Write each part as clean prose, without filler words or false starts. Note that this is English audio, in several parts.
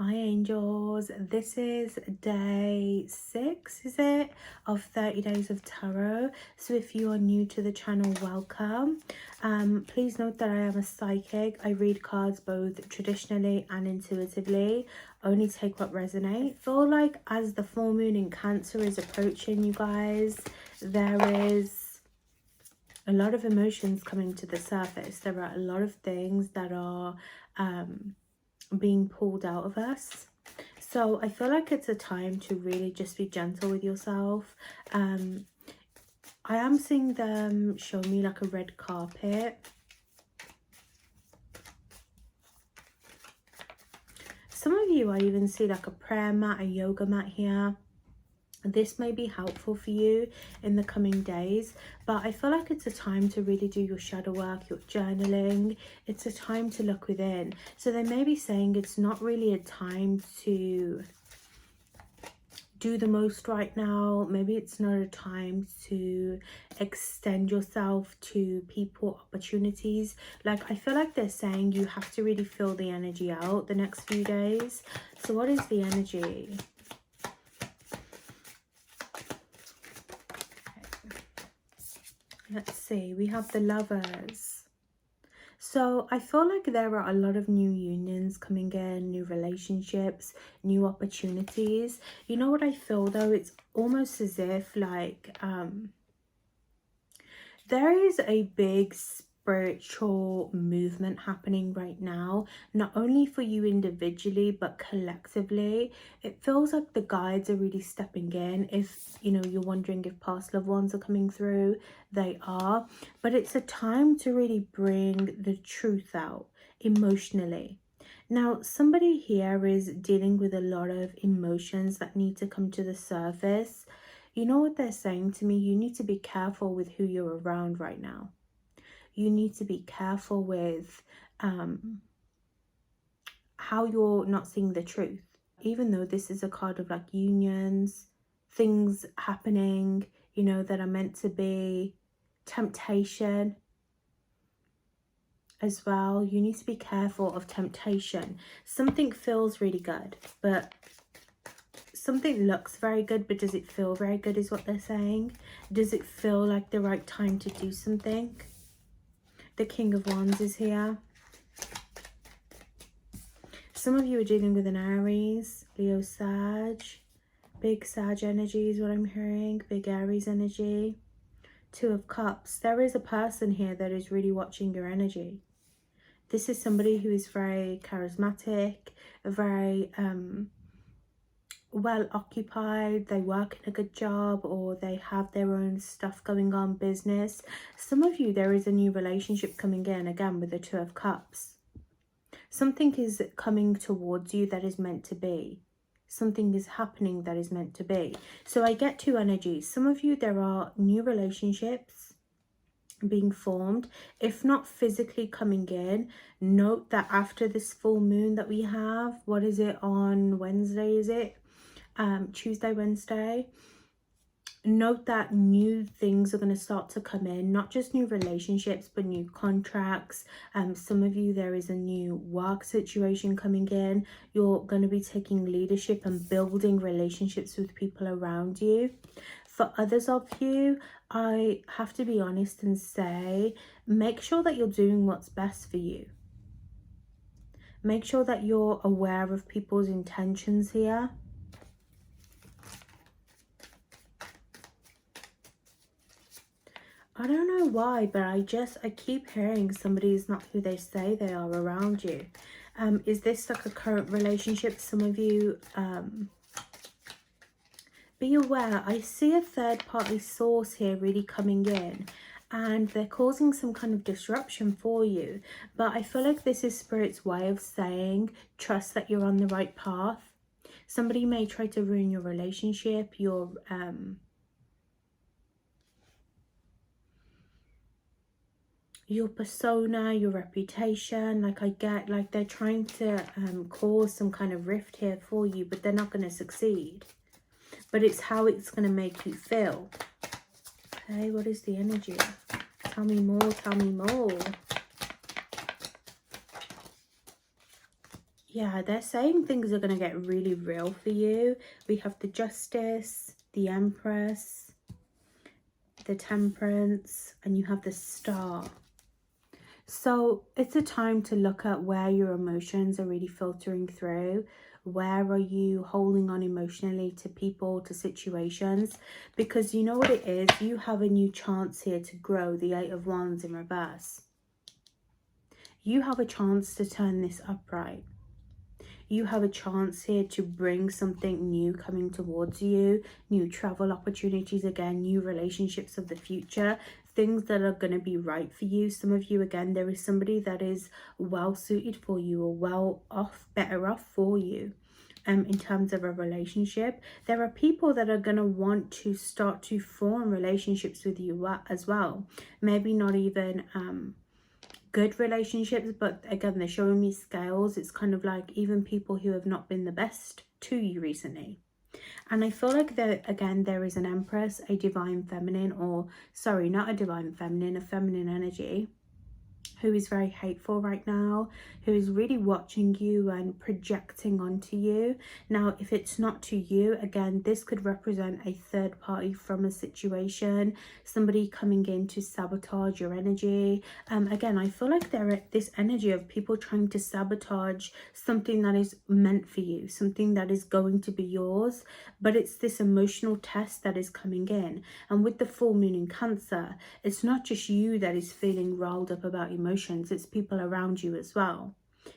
Hi angels, this is day 6, is it, of 30 days of tarot. So if you are new to the channel, welcome. Please note that I am a psychic. I read cards both traditionally and intuitively. Only take what resonates. I feel like as the full moon in Cancer is approaching, you guys, there is a lot of emotions coming to the surface. There are a lot of things that are being pulled out of us. So I feel like it's a time to really just be gentle with yourself. I am seeing them show me like a red carpet. Some of you, I even see like a prayer mat, a yoga mat here. This may be helpful for you in the coming days, but I feel like it's a time to really do your shadow work, your journaling. It's a time to look within. So they may be saying it's not really a time to do the most right now. Maybe it's not a time to extend yourself to people, opportunities. Like I feel like they're saying you have to really feel the energy out the next few days. So what is the energy? Let's see, we have the Lovers. So I feel like there are a lot of new unions coming in, new relationships, new opportunities. You know what I feel though? It's almost as if like there is a big spiritual movement happening right now, not only for you individually but collectively. It feels like the guides are really stepping in. If you know, you're wondering if past loved ones are coming through, they are. But it's a time to really bring the truth out emotionally. Now, somebody here is dealing with a lot of emotions that need to come to the surface. You know what they're saying to me? You need to be careful with who you're around right now. You need to be careful with how you're not seeing the truth. Even though this is a card of like unions, things happening, you know, that are meant to be, temptation as well. You need to be careful of temptation. Something feels really good, but something looks very good, but does it feel very good is what they're saying. Does it feel like the right time to do something? The King of Wands is here. Some of you are dealing with an Aries, Leo, Sag. Big Sag energy is what I'm hearing. Big Aries energy. Two of Cups. There is a person here that is really watching your energy. This is somebody who is very charismatic, very well occupied. They work in a good job, or they have their own stuff going on, business. Some of you, there is a new relationship coming in, again with the Two of Cups. Something is coming towards you that is meant to be. Something is happening that is meant to be. So I get two energies. Some of you, there are new relationships being formed, if not physically coming in. Note that after this full moon that we have, what is it, on Wednesday, is it? Tuesday, Wednesday. Note that new things are going to start to come in, not just new relationships but new contracts. Some of you, there is a new work situation coming in. You're going to be taking leadership and building relationships with people around you. For others of you, I have to be honest and say, make sure that you're doing what's best for you. Make sure that you're aware of people's intentions here. I don't know why, but I keep hearing somebody is not who they say they are around you. Is this like a current relationship? Some of you, be aware. I see a third party source here really coming in, and they're causing some kind of disruption for you. But I feel like this is Spirit's way of saying, trust that you're on the right path. Somebody may try to ruin your relationship, your persona, your reputation. Like I get like they're trying to cause some kind of rift here for you, but they're not going to succeed. But it's how it's going to make you feel. Okay, what is the energy? Tell me more, tell me more. Yeah, they're saying things are going to get really real for you. We have the Justice, the Empress, the Temperance, and you have the Star. So it's a time to look at where your emotions are really filtering through. Where are you holding on emotionally to people, to situations? Because you know what it is? You have a new chance here to grow. The Eight of Wands in reverse. You have a chance to turn this upright. You have a chance here to bring something new coming towards you, new travel opportunities again, new relationships of the future, things that are going to be right for you. Some of you, again, there is somebody that is well suited for you or well off, better off for you. In terms of a relationship, there are people that are going to want to start to form relationships with you as well. Maybe not even good relationships, but again, they're showing me scales. It's kind of like even people who have not been the best to you recently. And I feel like again, there is an Empress, a divine feminine, or sorry, not a divine feminine, a feminine energy, who is very hateful right now, who is really watching you and projecting onto you. Now, if it's not to you, again, this could represent a third party from a situation, somebody coming in to sabotage your energy. Again, I feel like this energy of people trying to sabotage something that is meant for you, something that is going to be yours, but it's this emotional test that is coming in. And with the full moon in Cancer, it's not just you that is feeling riled up about emotions, it's people around you as well.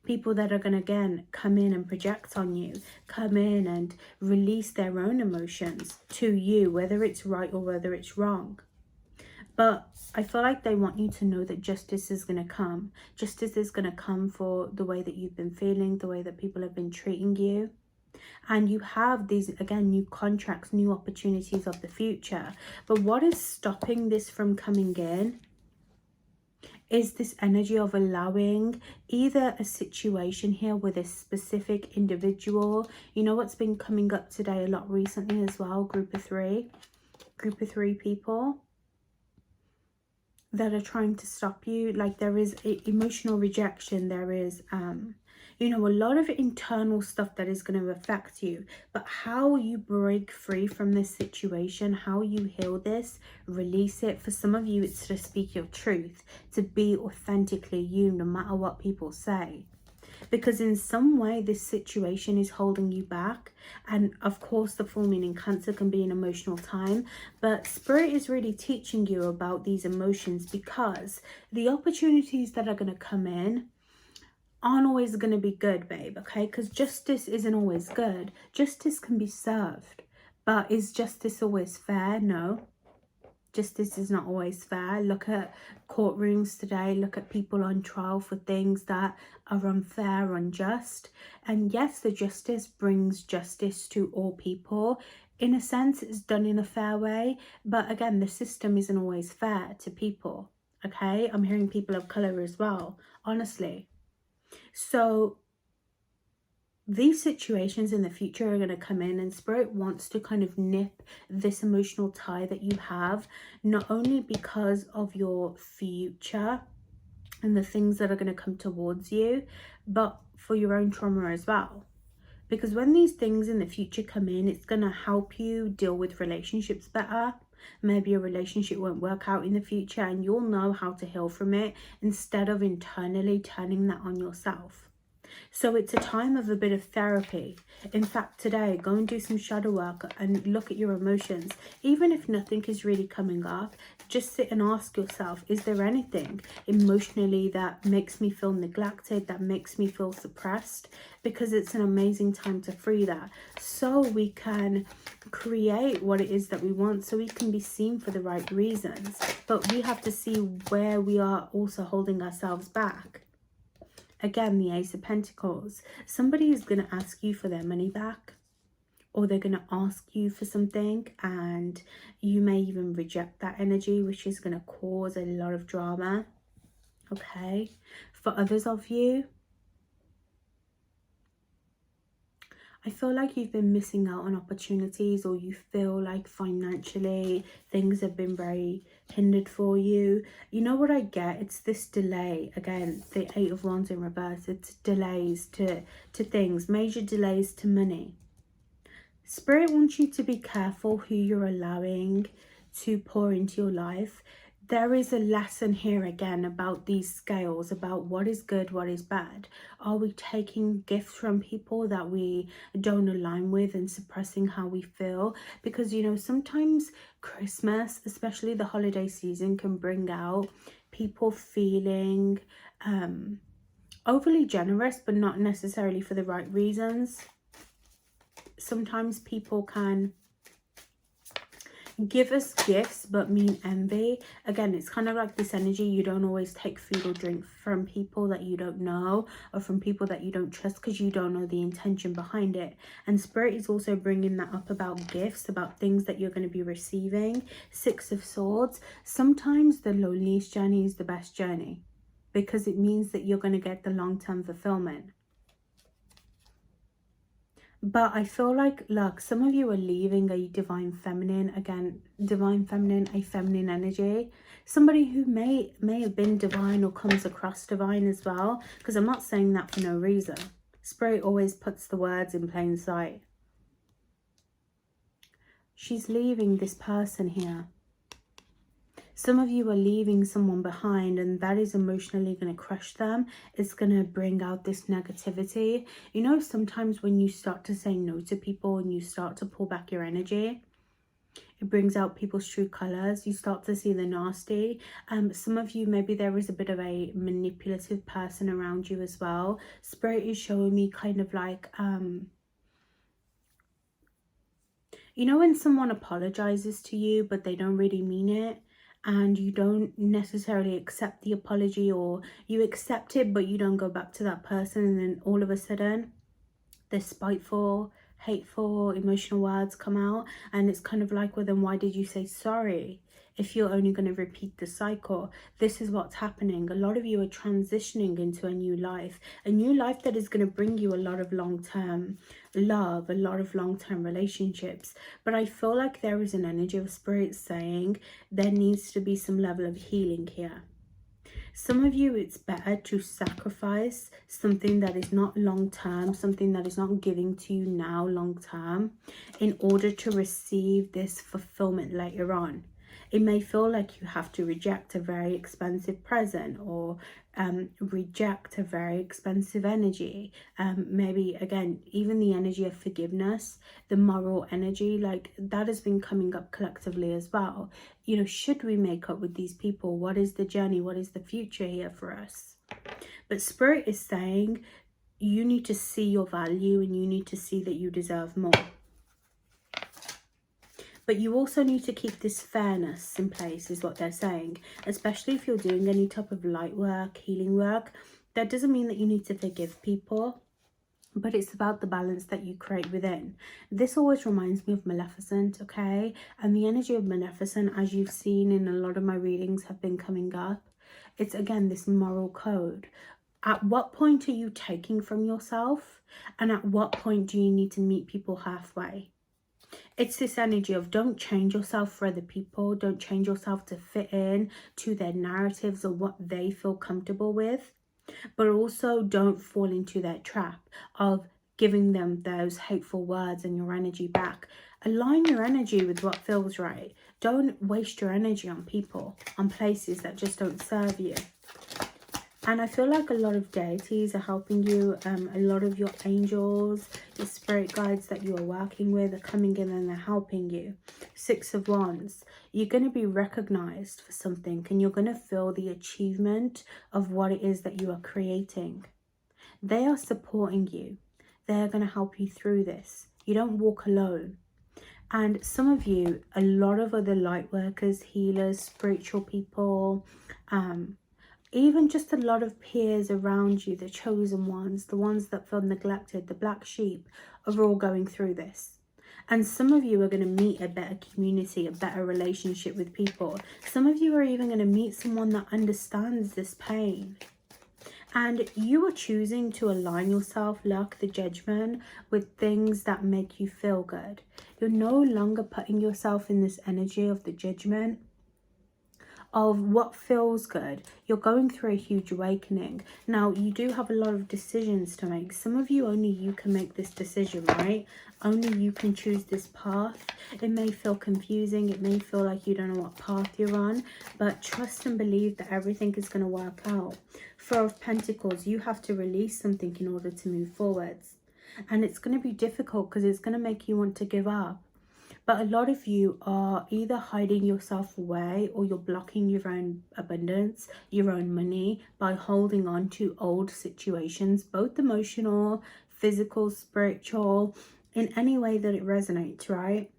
People that are going to, again, come in and project on you, come in and release their own emotions to you, whether it's right or whether it's wrong. But I feel like they want you to know that justice is going to come. Justice is going to come for the way that you've been feeling, the way that people have been treating you. And you have these, again, new contracts, new opportunities of the future. But what is stopping this from coming in is this energy of allowing either a situation here with a specific individual. You know what's been coming up today a lot recently as well? Group of three people that are trying to stop you. Like, there is emotional rejection, there is you know, a lot of internal stuff that is going to affect you. But how you break free from this situation, how you heal this, release it. For some of you, it's to speak your truth, to be authentically you, no matter what people say. Because in some way, this situation is holding you back. And of course, the full moon in Cancer can be an emotional time. But Spirit is really teaching you about these emotions, because the opportunities that are going to come in aren't always going to be good, babe, okay? Because justice isn't always good. Justice can be served. But is justice always fair? No. Justice is not always fair. Look at courtrooms today. Look at people on trial for things that are unfair, unjust. And yes, the justice brings justice to all people. In a sense, it's done in a fair way. But again, the system isn't always fair to people, okay? I'm hearing people of colour as well, honestly. So these situations in the future are going to come in, and Spirit wants to kind of nip this emotional tie that you have, not only because of your future and the things that are going to come towards you, but for your own trauma as well. Because when these things in the future come in, it's going to help you deal with relationships better. Maybe a relationship won't work out in the future, and you'll know how to heal from it instead of internally turning that on yourself. So it's a time of a bit of therapy. In fact, today, go and do some shadow work and look at your emotions. Even if nothing is really coming up, just sit and ask yourself, is there anything emotionally that makes me feel neglected, that makes me feel suppressed? Because it's an amazing time to free that, so we can create what it is that we want, so we can be seen for the right reasons. But we have to see where we are also holding ourselves back. Again, the Ace of Pentacles. Somebody is going to ask you for their money back, or they're going to ask you for something, and you may even reject that energy, which is going to cause a lot of drama, okay? For others of you, I feel like you've been missing out on opportunities, or you feel like financially things have been very hindered for you. You know what I get? It's this delay. Again, the 8 of Wands in reverse. It's delays to things, major delays to money. Spirit wants you to be careful who you're allowing to pour into your life. There is a lesson here again about these scales, about what is good, what is bad. Are we taking gifts from people that we don't align with and suppressing how we feel? Because, you know, sometimes Christmas, especially the holiday season, can bring out people feeling overly generous, but not necessarily for the right reasons. Sometimes people can give us gifts but mean envy. Again, it's kind of like this energy. You don't always take food or drink from people that you don't know, or from people that you don't trust, because you don't know the intention behind it. And Spirit is also bringing that up about gifts, about things that you're going to be receiving. 6 of Swords. Sometimes the loneliest journey is the best journey, because it means that you're going to get the long-term fulfillment. But I feel like, look, some of you are leaving a divine feminine. Again, divine feminine, a feminine energy. Somebody who may have been divine or comes across divine as well. Because I'm not saying that for no reason. Spirit always puts the words in plain sight. She's leaving this person here. Some of you are leaving someone behind, and that is emotionally going to crush them. It's going to bring out this negativity. You know, sometimes when you start to say no to people and you start to pull back your energy, it brings out people's true colors. You start to see the nasty. Some of you, maybe there is a bit of a manipulative person around you as well. Spirit is showing me kind of like, you know, when someone apologizes to you, but they don't really mean it, and you don't necessarily accept the apology, or you accept it but you don't go back to that person, and then all of a sudden the spiteful, hateful, emotional words come out, and it's kind of like, well, then why did you say sorry if you're only going to repeat the cycle? This is what's happening. A lot of you are transitioning into a new life that is going to bring you a lot of long-term love, a lot of long-term relationships. But I feel like there is an energy of Spirit saying there needs to be some level of healing here. Some of you, it's better to sacrifice something that is not long-term, something that is not giving to you now long-term, in order to receive this fulfillment later on. It may feel like you have to reject a very expensive present, or reject a very expensive energy. Maybe, again, even the energy of forgiveness, the moral energy, like that has been coming up collectively as well. You know, should we make up with these people? What is the journey? What is the future here for us? But Spirit is saying you need to see your value, and you need to see that you deserve more. But you also need to keep this fairness in place, is what they're saying. Especially if you're doing any type of light work, healing work. That doesn't mean that you need to forgive people, but it's about the balance that you create within. This always reminds me of Maleficent, okay? And the energy of Maleficent, as you've seen in a lot of my readings, have been coming up. It's, again, this moral code. At what point are you taking from yourself? And at what point do you need to meet people halfway? It's this energy of don't change yourself for other people. Don't change yourself to fit in to their narratives or what they feel comfortable with. But also don't fall into that trap of giving them those hateful words and your energy back. Align your energy with what feels right. Don't waste your energy on people, on places that just don't serve you. And I feel like a lot of deities are helping you. A lot of your angels, your spirit guides that you are working with are coming in and they're helping you. 6 of Wands. You're going to be recognized for something, and you're going to feel the achievement of what it is that you are creating. They are supporting you. They're going to help you through this. You don't walk alone. And some of you, a lot of other light workers, healers, spiritual people, even just a lot of peers around you, the chosen ones, the ones that feel neglected, the black sheep, are all going through this. And some of you are going to meet a better community, a better relationship with people. Some of you are even going to meet someone that understands this pain. And you are choosing to align yourself, like the Judgment, with things that make you feel good. You're no longer putting yourself in this energy of the Judgment, of what feels good. You're going through a huge awakening. Now, you do have a lot of decisions to make. Some of you, only you can make this decision, right? Only you can choose this path. It may feel confusing. It may feel like you don't know what path you're on, but trust and believe that everything is going to work out. Four of Pentacles, you have to release something in order to move forwards. And it's going to be difficult because it's going to make you want to give up. But a lot of you are either hiding yourself away, or you're blocking your own abundance, your own money, by holding on to old situations, both emotional, physical, spiritual, in any way that it resonates, right?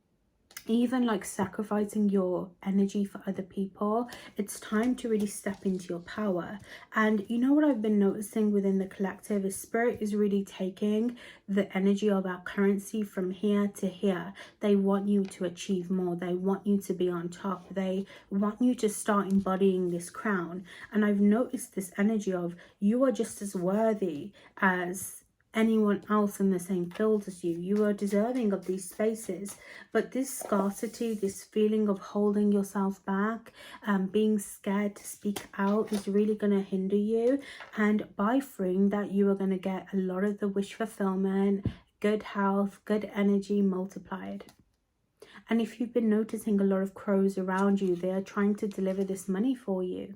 Even like sacrificing your energy for other people. It's time to really step into your power. And you know what I've been noticing within the collective is Spirit is really taking the energy of our currency from here to here. They want you to achieve more. They want you to be on top. They want you to start embodying this crown. And I've noticed this energy of you are just as worthy as anyone else in the same field as you. You are deserving of these spaces. But this scarcity, this feeling of holding yourself back, being scared to speak out, is really going to hinder you. And by freeing that, you are going to get a lot of the wish fulfillment, good health, good energy multiplied. And if you've been noticing a lot of crows around you, they are trying to deliver this money for you.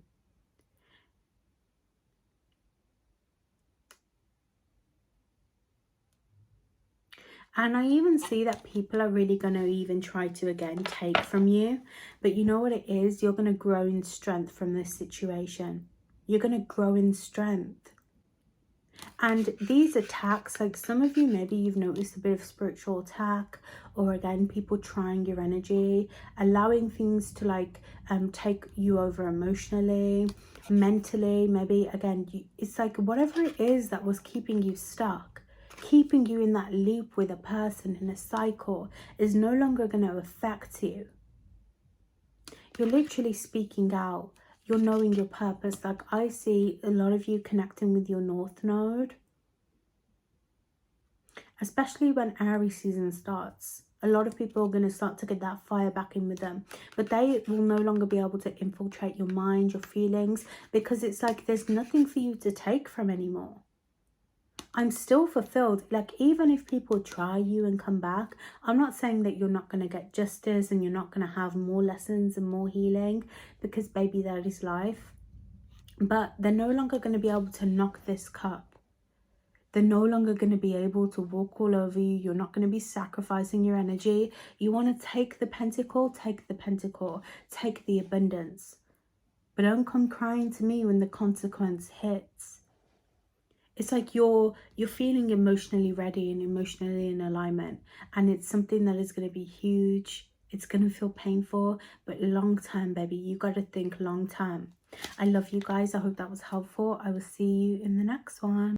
And I even see that people are really going to even try to, again, take from you. But you know what it is? You're going to grow in strength from this situation. You're going to grow in strength. And these attacks, like some of you, maybe you've noticed a bit of spiritual attack, or again, people trying your energy, allowing things to like take you over emotionally, mentally. Maybe again, it's like whatever it is that was keeping you stuck, keeping you in that loop with a person, in a cycle, is no longer going to affect you. You're literally speaking out. You're knowing your purpose. Like I see a lot of you connecting with your North Node. Especially when Aries season starts. A lot of people are going to start to get that fire back in with them. But they will no longer be able to infiltrate your mind, your feelings. Because it's like there's nothing for you to take from anymore. I'm still fulfilled. Like, even if people try you and come back, I'm not saying that you're not going to get justice and you're not going to have more lessons and more healing, because baby, that is life. But they're no longer going to be able to knock this cup. They're no longer going to be able to walk all over you. You're not going to be sacrificing your energy. You want to take the pentacle, take the pentacle, take the abundance. But don't come crying to me when the consequence hits. It's like you're feeling emotionally ready and emotionally in alignment, and it's something that is going to be huge. It's going to feel painful, but long term, baby, you got to think long term. I love you guys. I hope that was helpful. I will see you in the next one.